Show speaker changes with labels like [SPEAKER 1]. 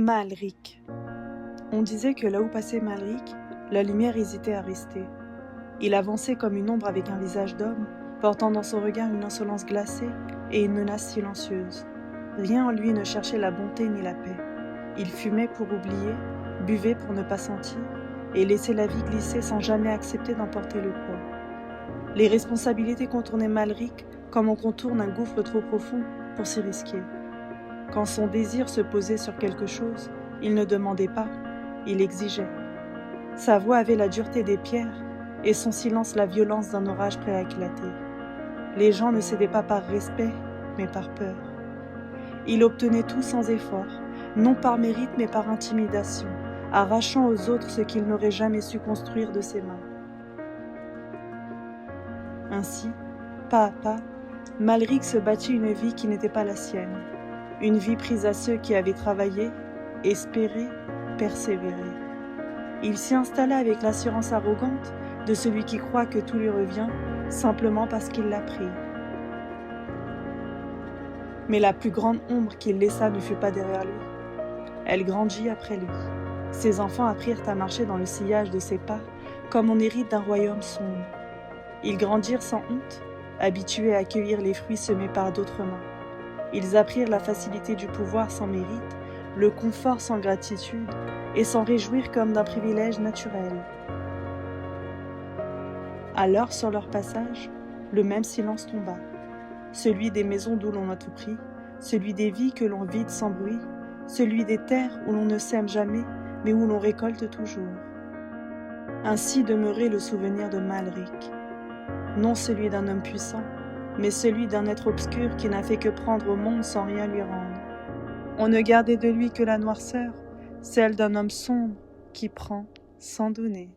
[SPEAKER 1] Maalric. On disait que là où passait Maalric, la lumière hésitait à rester. Il avançait comme une ombre avec un visage d'homme, portant dans son regard une insolence glacée et une menace silencieuse. Rien en lui ne cherchait la bonté ni la paix. Il fumait pour oublier, buvait pour ne pas sentir, et laissait la vie glisser sans jamais accepter d'en porter le poids. Les responsabilités contournaient Maalric comme on contourne un gouffre trop profond pour s'y risquer. Quand son désir se posait sur quelque chose, il ne demandait pas, il exigeait. Sa voix avait la dureté des pierres et son silence la violence d'un orage prêt à éclater. Les gens ne cédaient pas par respect, mais par peur. Il obtenait tout sans effort, non par mérite mais par intimidation, arrachant aux autres ce qu'il n'aurait jamais su construire de ses mains. Ainsi, pas à pas, Maalric se bâtit une vie qui n'était pas la sienne, une vie prise à ceux qui avaient travaillé, espéré, persévéré. Il s'y installa avec l'assurance arrogante de celui qui croit que tout lui revient simplement parce qu'il l'a pris. Mais la plus grande ombre qu'il laissa ne fut pas derrière lui. Elle grandit après lui. Ses enfants apprirent à marcher dans le sillage de ses pas comme on hérite d'un royaume sombre. Ils grandirent sans honte, habitués à accueillir les fruits semés par d'autres mains. Ils apprirent la facilité du pouvoir sans mérite, le confort sans gratitude, et s'en réjouir comme d'un privilège naturel. Alors, sur leur passage, le même silence tomba, celui des maisons d'où l'on a tout pris, celui des vies que l'on vide sans bruit, celui des terres où l'on ne sème jamais, mais où l'on récolte toujours. Ainsi demeurait le souvenir de Maalric, non celui d'un homme puissant, mais celui d'un être obscur qui n'a fait que prendre au monde sans rien lui rendre. On ne gardait de lui que la noirceur, celle d'un homme sombre qui prend sans donner.